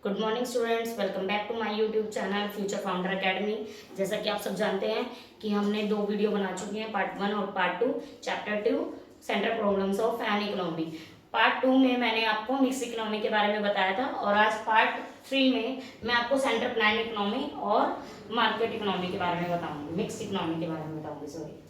Good morning students, welcome back to my YouTube channel Future Founder Academy. जैसा कि आप सब जानते हैं कि हमने 2 वीडियो बना चुके हैं, पार्ट 1 और part 2, chapter 2 central problems of an economy. Part 2 में मैंने आपको मिक्स इकोनॉमी के बारे में बताया था और आज पार्ट 3 में मैं आपको सेंट्रल प्लान इकोनॉमी और मार्केट इकोनॉमी के बारे में बताऊंगी, मिक्स इकोनॉमी के बारे में बताऊंगी। सॉरी,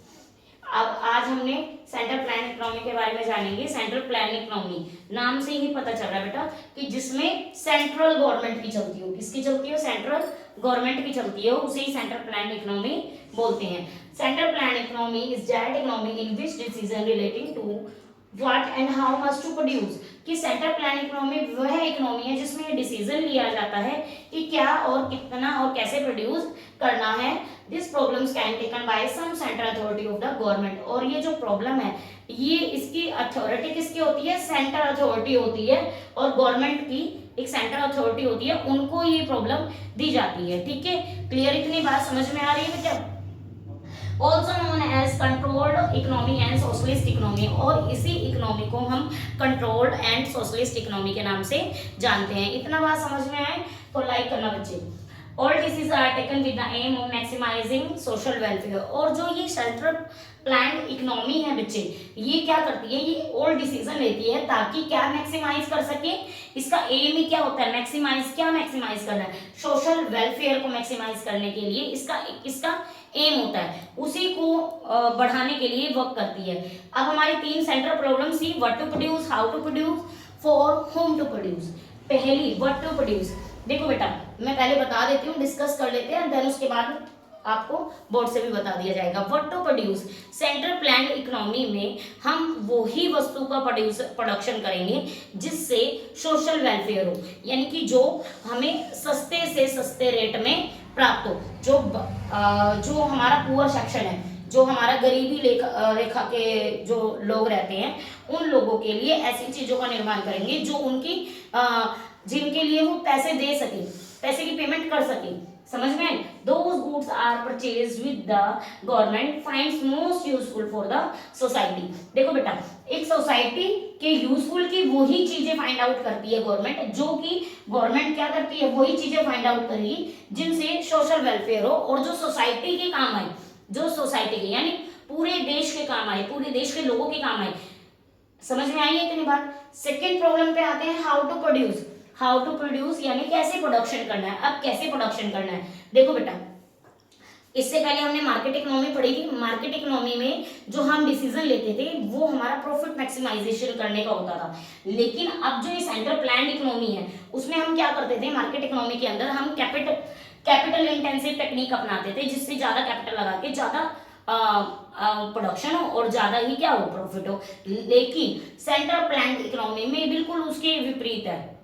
अब आज हमने सेंट्रल प्लान इकोनॉमी के बारे में जानेंगे। सेंट्रल प्लान इकोनॉमी नाम से ही पता चल रहा है बेटा कि जिसमें सेंट्रल गवर्नमेंट की चलती हो। किसकी चलती हो? सेंट्रल गवर्नमेंट की चलती है, उसे ही सेंट्रल प्लान इकोनॉमी बोलते हैं। Central plan economy is that economy in which decision relating to what and how much to produce. कि सेंट्रल प्लान इकोनॉमी वह इकोनॉमी है जिसमें डिसीजन लिया जाता है कि क्या और कितना और कैसे प्रोड्यूस करना है। This problems can taken by some central authority of the government. और ये जो प्रॉब्लम है, ये इसकी अथॉरिटी किसकी होती है? सेंट्रल अथॉरिटी होती है, और गवर्नमेंट की एक सेंट्रल अथॉरिटी होती है, उनको ये प्रॉब्लम दी जाती है। ठीक है, क्लियर? इतनी बात समझ में आ रही है बेटा? Also known as controlled economy and socialist economy. और इसी इकोनॉमी को हम कंट्रोल्ड एंड सोशलिस्ट इकोनॉमी के नाम से जानते हैं। इतना बात समझ में आए तो लाइक करना बच्चे। All decisions are taken with the aim of maximising social welfare. और जो ये सेंट्रल प्लान इकोनॉमी है बच्चे, ये क्या करती है? ये ऑल डिसीजन लेती है ताकि क्या मैक्सिमाइज कर सके। इसका एम ही क्या होता है? मैक्सिमाइज। क्या मैक्सिमाइज करना है? सोशल वेलफेयर को मैक्सिमाइज करने के लिए इसका एम होता है, उसी को बढ़ाने के लिए वर्क करती है। अब हमारी 3 सेंट्रल प्रॉब्लम्स थी, what to produce, how to produce, for whom to produce. पहली व्हाट टू प्रोड्यूस। देखो बेटा, मैं पहले बता देती हूँ, डिस्कस कर लेते हैं, देन उसके बाद आपको बोर्ड से भी बता दिया जाएगा। What to produce. Central plan economy में हम वही वस्तु का प्रोडक्शन करेंगे जिससे सोशल वेलफेयर हो, यानी कि जो हमें सस्ते से सस्ते रेट में प्राप्त हो। जो हमारा पुअर सेक्शन है, जो हमारा गरीबी रेखा के जो लोग रहते हैं, उन लोगों के लिए ऐसी चीजों का निर्माण करेंगे जो उनकी जिनके लिए वो पैसे दे सके, पैसे की पेमेंट कर सके। समझ में? Those goods are purchased with the government finds most useful for the society। देखो बेटा, एक सोसाइटी के यूजफुल की वही चीजें फाइंड आउट करती है गवर्नमेंट, जो कि गवर्नमेंट क्या करती है? वही चीजें फाइंड आउट करेगी जिनसे सोशल वेलफेयर हो और जो सोसाइटी के काम आए, जो सोसाइटी के यानी पूरे देश के काम आए, पूरे देश के लोगों के काम आए। समझ में आई है इतनी बात? सेकेंड प्रॉब्लम पे आते हैं, how to produce. How to produce यानी कैसे प्रोडक्शन करना है। अब कैसे प्रोडक्शन करना है, देखो बेटा, इससे पहले हमने मार्केट इकोनॉमी पढ़ी थी। मार्केट इकोनॉमी में जो हम डिसीजन लेते थे वो हमारा प्रॉफिट मैक्सिमाइजेशन करने का होता था। लेकिन अब जो ये सेंट्रल प्लान इकोनॉमी है, उसमें हम क्या करते थे? मार्केट इकोनॉमी के अंदर हम कैपिटल इंटेंसिव टेक्निक अपनाते थे, जिससे ज्यादा कैपिटल लगा के ज्यादा प्रोडक्शन हो और ज्यादा ही क्या हो? प्रॉफिट हो। लेकिन सेंट्रल प्लान इकोनॉमी में बिल्कुल उसके विपरीत है।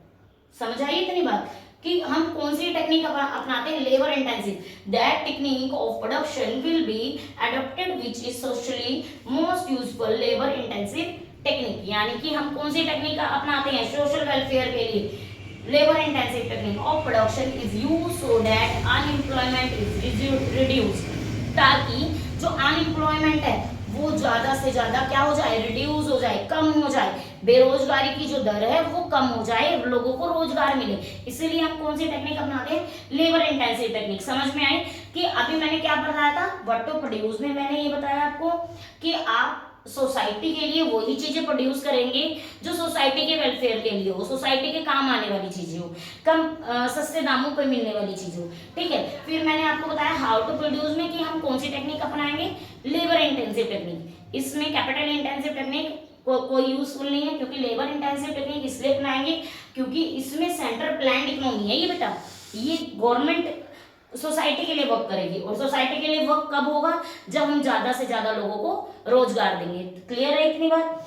समझ आई इतनी बात? कि हम कौन सी टेक्निक अपनाते हैं? Labour intensive. That technique of production will be adopted which is socially most useful labour intensive technique. यानी कि हम कौन सी टेक्निक अपनाते हैं सोशल वेलफेयर के लिए? Labour intensive technique of production is use so that unemployment is reduced. ताकि जो अनएम्प्लॉयमेंट है वो ज्यादा से ज्यादा क्या हो जाए? रिड्यूस हो जाए, कम हो जाए। बेरोजगारी की जो दर है वो कम हो जाए, लोगों को रोजगार मिले। इसीलिए हम कौन सी टेक्निक अपनाते हैं? Labour intensive technique. समझ में आए कि अभी मैंने क्या बताया था? व्हाट टू प्रोड्यूस में मैंने ये बताया आपको कि आप सोसाइटी के लिए वही चीजें प्रोड्यूस करेंगे जो सोसाइटी के वेलफेयर के लिए हो, सोसाइटी के काम आने वाली चीजें हो, कम सस्ते दामों पर मिलने वाली चीजें हो। ठीक है, फिर मैंने आपको बताया हाउ टू प्रोड्यूस में कि हम कौन सी टेक्निक अपनाएंगे? Labour intensive technique. इसमें कैपिटल इंटेंसिव टेक्निक कोई यूजफुल नहीं है, क्योंकि लेबर इंटेंसिव टेक्निक इसलिए अपनाएंगे क्योंकि इसमें सेंट्रल प्लान इकोनॉमी है ये बेटा। ये गवर्नमेंट सोसाइटी के लिए वर्क करेगी, और सोसाइटी के लिए वर्क कब होगा? जब हम ज्यादा से ज्यादा लोगों को रोजगार देंगे। क्लियर है इतनी बात?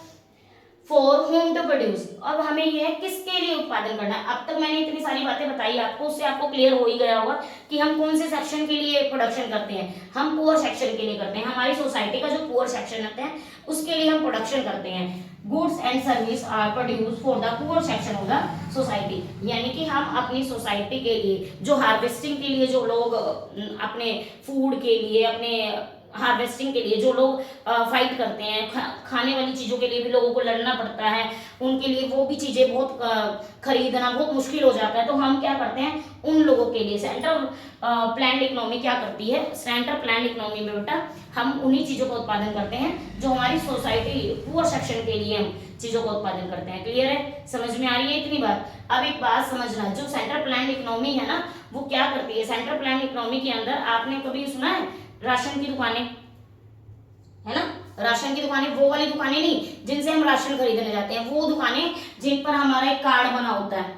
For whom to produce. अब हमें यह किसके लिए उत्पादन करना है? अब तक मैंने इतनी सारी बातें बताई आपको, उससे आपको क्लियर हो ही गया होगा कि हम कौन से सेक्शन के लिए प्रोडक्शन करते हैं। हम पुअर सेक्शन के लिए करते हैं। हमारी सोसाइटी का जो पुअर सेक्शन होते हैं उसके लिए हम प्रोडक्शन करते हैं। Goods and service are produce for the poor section of the society. यानी कि हम अपनी सोसाइटी के लिए जो हार्वेस्टिंग के लिए जो लोग अपने फूड के लिए, अपने हार्वेस्टिंग के लिए जो लोग फाइट करते हैं, खाने वाली चीज़ों के लिए भी लोगों को लड़ना पड़ता है, उनके लिए वो भी चीज़ें बहुत खरीदना बहुत मुश्किल हो जाता है। तो हम क्या करते हैं उन लोगों के लिए सेंट्रल प्लान्ड इकोनॉमी क्या करती है, सेंट्रल प्लान्ड इकोनॉमी में बेटा हम उन्हीं चीज़ों का उत्पादन करते हैं जो हमारी सोसाइटी पुअर सेक्शन के लिए हम चीज़ों का उत्पादन करते हैं। क्लियर है, समझ में आ रही है इतनी बात। अब एक बात समझना, जो सेंट्रल प्लान्ड इकोनॉमी है ना वो क्या करती है, सेंट्रल प्लान्ड इकोनॉमी के अंदर आपने कभी सुना है राशन की दुकानें, है ना, राशन की दुकानें, वो वाली दुकानें नहीं जिनसे हम राशन खरीदने जाते हैं, वो दुकानें जिन पर हमारा एक कार्ड बना होता है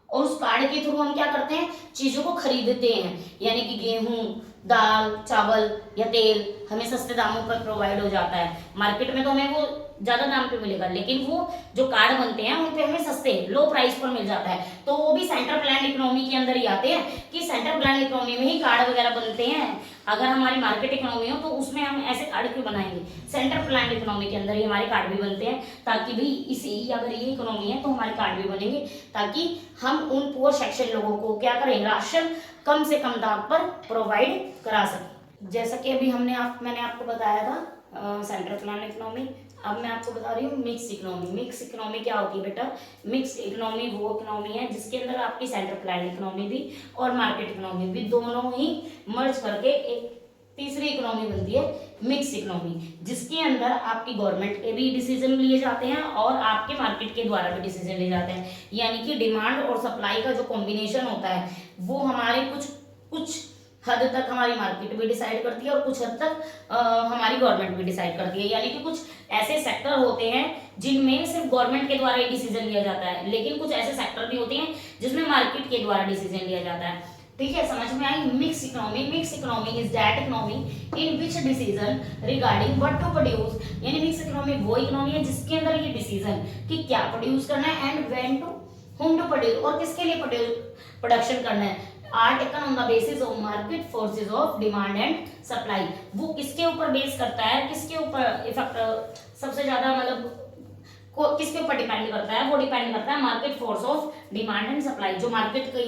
और उस कार्ड के थ्रू हम क्या करते हैं चीजों को खरीदते हैं। यानी कि गेहूं, दाल, चावल या तेल हमें सस्ते दामों पर प्रोवाइड हो जाता है। मार्केट में तो हमें वो ज्यादा दाम पे मिलेगा, लेकिन वो जो कार्ड बनते हैं उन पे हमें सस्ते लो प्राइस पर मिल जाता है। तो वो भी सेंट्रल प्लान इकोनॉमी के अंदर ही आते हैं कि सेंट्रल प्लान इकोनॉमी में ही कार्ड वगैरह बनते हैं। अगर हमारी मार्केट इकोनॉमी हो तो उसमें हम ऐसे कार्ड क्यों बनाएंगे, सेंट्रल प्लान इकोनॉमी के अंदर ही हमारे कार्ड भी बनते हैं, ताकि भाई इसी अगर ये इकोनॉमी है तो हमारे कार्ड भी बनेंगे, ताकि हम उन पुअर सेक्शन लोगों को क्या करें, राशन कम से कम दाम पर प्रोवाइड करा सकें। जैसा कि अभी मैंने आपको बताया था सेंट्रल प्लान इकोनॉमी। अब मैं आपको बता रही हूँ मिक्स इकोनॉमी। मिक्स इकोनॉमी क्या होती है बेटा, मिक्स इकोनॉमी वो इकोनॉमी है जिसके अंदर आपकी सेंट्रल प्लान इकोनॉमी भी और मार्केट इकोनॉमी भी दोनों ही मर्ज करके एक तीसरी इकोनॉमी बनती है मिक्स इकोनॉमी, जिसके अंदर आपकी गवर्नमेंट के भी डिसीजन लिए जाते हैं और आपके मार्केट के द्वारा भी डिसीजन लिए जाते हैं। यानी कि डिमांड और सप्लाई का जो कॉम्बिनेशन होता है वो हमारे कुछ हद तक हमारी मार्केट भी डिसाइड करती है और कुछ हद तक हमारी गवर्नमेंट भी डिसाइड करती है। यानी कि कुछ ऐसे सेक्टर होते हैं जिनमें सिर्फ गवर्नमेंट के द्वारा ही डिसीजन लिया जाता है, लेकिन कुछ ऐसे सेक्टर भी होते हैं जिसमें मार्केट के द्वारा डिसीजन लिया जाता है। ठीक है, समझ में आई। Mix economy, mix economy is that economy in which decision regarding what to produce. यानी मिक्स इकोनॉमी वो इकोनॉमी है जिसके अंदर ये डिसीजन कि क्या प्रोड्यूस करना है and when to whom to produce और किसके लिए प्रोडक्शन करना है, are taken on the basis of market forces of demand and supply. वो किसके ऊपर बेस करता है, किसके ऊपर इफेक्ट सबसे ज्यादा मतलब किसके ऊपर डिपेंड करता है, वो डिपेंड करता है market force of demand and supply. जो मार्केट की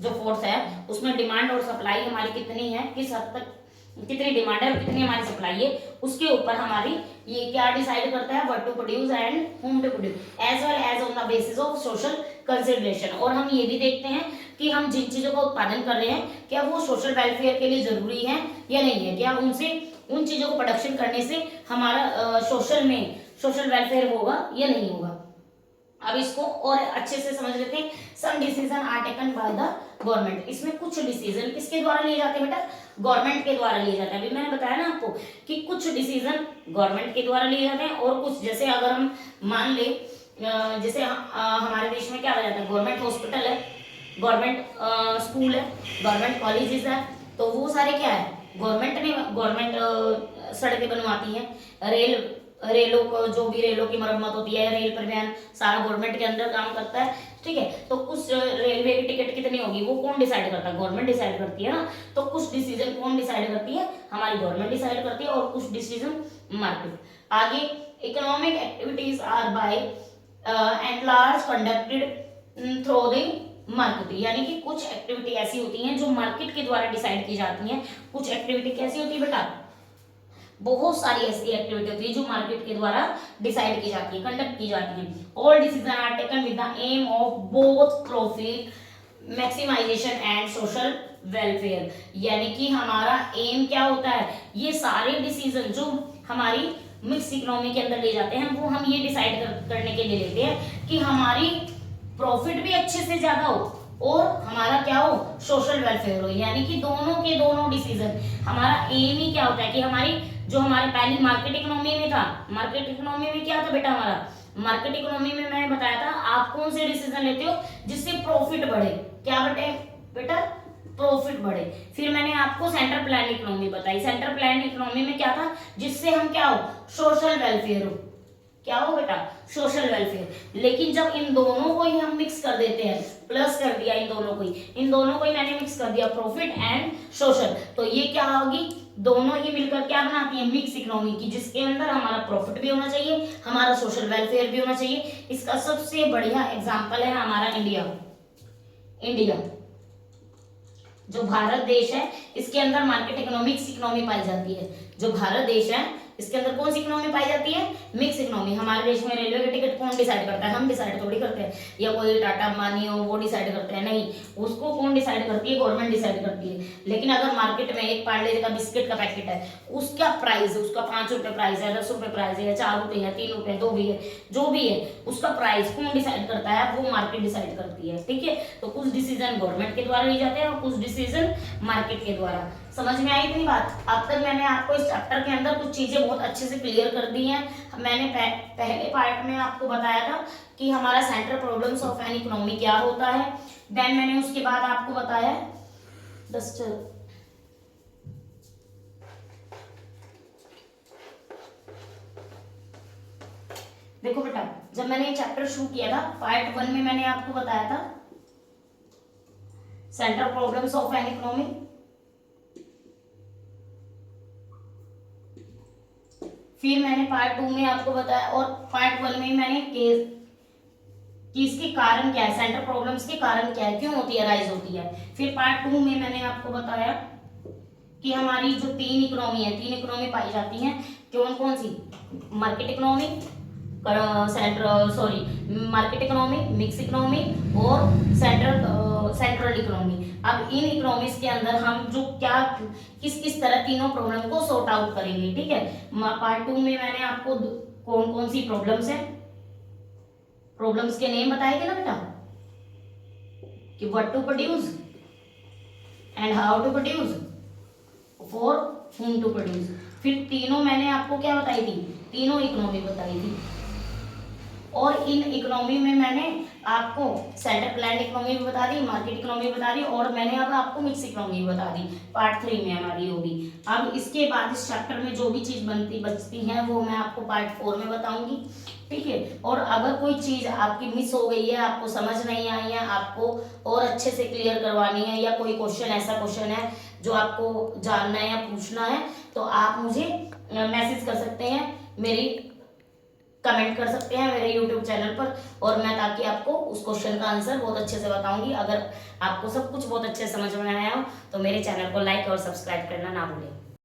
जो फोर्स है उसमें डिमांड और सप्लाई हमारी कितनी है, किस हद तक कितनी डिमांड है और कितनी हमारी सप्लाई है, उसके ऊपर हमारी ये क्या डिसाइड करता है, what to produce and whom to produce as well as on the basis of social consideration. और हम ये भी देखते हैं कि हम जिन चीजों का उत्पादन कर रहे हैं क्या वो सोशल वेलफेयर के लिए जरूरी है या नहीं है, क्या उनसे उन चीजों को प्रोडक्शन करने से हमारा सोशल वेलफेयर होगा या नहीं होगा। अब इसको और अच्छे से समझ लेते हैं। Some decision are taken by the government. इसमें कुछ डिसीजन किसके द्वारा लिए जाते हैं बेटा, गवर्नमेंट के द्वारा लिए जाते हैं। अभी मैंने बताया ना आपको कि कुछ डिसीजन गवर्नमेंट के द्वारा लिए जाते हैं और कुछ, जैसे अगर हम मान ले जैसे हमारे देश में क्या हो जाता है, गवर्नमेंट हॉस्पिटल है, गवर्नमेंट स्कूल है, गवर्नमेंट कॉलेजेस है, तो वो सारे क्या है गवर्नमेंट सड़कें बनवाती है, रेलों को जो भी रेलों की मरम्मत होती है, रेल परिवहन सारा गवर्नमेंट के अंदर काम करता है। ठीक है, तो कुछ रेलवे की टिकट कितनी होगी वो कौन डिसाइड करता है, गवर्नमेंट डिसाइड करती है ना। तो कुछ डिसीजन कौन डिसाइड करती है, हमारी गवर्नमेंट डिसाइड करती है और कुछ डिसीजन मार्केट। आगे economic activities are by and large conducted through the market. यानी कि कुछ एक्टिविटी ऐसी होती हैं जो मार्केट के द्वारा डिसाइड की जाती हैं। कुछ एक्टिविटी कैसी होती है बेटा, बहुत सारी ऐसी एक्टिविटी होती है जो मार्केट के द्वारा डिसाइड की जाती है, कंडक्ट की जाती है। All decision are taken with the aim of both profit maximisation and social welfare. यानी कि हमारा एम क्या होता है, ये सारे डिसीजन जो हमारी मिक्स इकोनॉमी के अंदर ले जाते हैं वो हम ये डिसाइड करने के लिए लेते हैं कि हमारी प्रॉफिट भी अच्छे से ज्यादा हो और हमारा क्या हो, सोशल वेलफेयर हो। यानी कि दोनों के दोनों डिसीजन, हमारा एम ही क्या होता है कि हमारी जो हमारे पहले मार्केट इकोनॉमी में था, मार्केट इकोनॉमी में क्या था बेटा, हमारा मार्केट इकोनॉमी में मैंने बताया था आप कौन से डिसीजन लेते हो जिससे प्रॉफिट बढ़े, क्या बटे बेटा, प्रॉफिट बढ़े। फिर मैंने आपको सेंट्रल प्लान इकोनॉमी बताई, सेंट्रल प्लान इकोनॉमी में क्या था, जिससे हम क्या हो, सोशल वेलफेयर हो, क्या हो बेटा, सोशल वेलफेयर। लेकिन जब इन दोनों को ही हम मिक्स कर देते हैं, प्लस कर दिया इन दोनों को ही मैंने मिक्स कर दिया, प्रॉफिट एंड सोशल, तो ये क्या होगी, दोनों ही मिलकर क्या बनाती है, मिक्स इकोनॉमी की, जिसके अंदर हमारा प्रॉफिट भी होना चाहिए, हमारा सोशल वेलफेयर भी होना चाहिए। इसका सबसे बढ़िया एग्जांपल है हमारा इंडिया। जो भारत देश है इसके अंदर मार्केट इकोनॉमिक्स इकोनॉमी पाई जाती है। जो भारत देश है इसके अंदर कौन सी इकोनॉमी पाई जाती है? Mix economy. हमारे देश में रेलवे की टिकट कौन डिसाइड करता है? हम डिसाइड थोड़ी करते हैं, या कोई टाटा अंबानी हो वो डिसाइड करते हैं, नहीं, उसको कौन डिसाइड करती है? गवर्नमेंट डिसाइड करती है। लेकिन अगर मार्केट में एक पार्ले का बिस्किट का पैकेट है, उसका प्राइस, उसका 5 रुपए प्राइस है, 10 रुपए प्राइस है, 4 रुपए है, 3 रुपए, 2 भी है, जो भी है, उसका प्राइस कौन डिसाइड करता है? वो मार्केट डिसाइड करती है। ठीक है, तो कुछ डिसीजन गवर्नमेंट के द्वारा लिए जाते हैं और कुछ डिसीजन मार्केट के द्वारा। समझ में आई इतनी बात? अब तक मैंने आपको इस चैप्टर के अंदर कुछ चीजें बहुत अच्छे से क्लियर कर दी हैं। मैंने पहले पार्ट में आपको बताया था कि हमारा central problems of an economy क्या होता है। देन मैंने उसके बाद आपको बताया देखो बेटा, जब मैंने ये चैप्टर शुरू किया था पार्ट 1 में मैंने आपको बताया था central problems of an economy. फिर मैंने पार्ट 2 में आपको बताया, और पार्ट 1 में मैंने केस कि इसके कारण क्या है, सेंट्रल प्रॉब्लम्स के कारण क्या है, क्यों होती है, राइज होती है। फिर पार्ट 2 में मैंने आपको बताया कि हमारी जो 3 इकोनॉमी है, 3 इकोनॉमी पाई जाती हैं, कौन कौन सी? Market economy, market economy, mix economy और सेंट्रल इकोनॉमी। अब इन इकोनॉमीज के अंदर हम जो क्या किस किस तरह तीनों प्रॉब्लम को सॉर्ट आउट करेंगे। ठीक है, पार्ट 2 में मैंने आपको कौन कौन सी प्रॉब्लम्स है, प्रॉब्लम्स के नेम बताए थे ना बेटा, कि what to produce and how to produce, for whom to produce. फिर तीनों मैंने आपको क्या बताई थी? तीनों इकोनॉमी बताई थी। और इन इकोनॉमी में मैंने आपको सेंट्रल प्लान इकोनॉमी भी बता दी, मार्केट इकोनॉमी बता दी, और मैंने अब आपको मिक्स इकोनॉमी भी बता दी। पार्ट 3 में हमारी होगी। अब इसके बाद इस चैप्टर में जो भी चीज बचती है वो मैं आपको पार्ट 4 में बताऊंगी। ठीक है, और अगर कोई चीज आपकी मिस हो गई है, आपको समझ नहीं आई है, आपको और अच्छे से क्लियर करवानी है, या कोई क्वेश्चन ऐसा क्वेश्चन है जो आपको जानना है या पूछना है, तो आप मुझे मैसेज कर सकते हैं, मेरी कमेंट कर सकते हैं मेरे YouTube चैनल पर, और मैं ताकि आपको उस क्वेश्चन का आंसर बहुत अच्छे से बताऊंगी। अगर आपको सब कुछ बहुत अच्छे से समझ में आया हो तो मेरे चैनल को लाइक और सब्सक्राइब करना ना भूलें।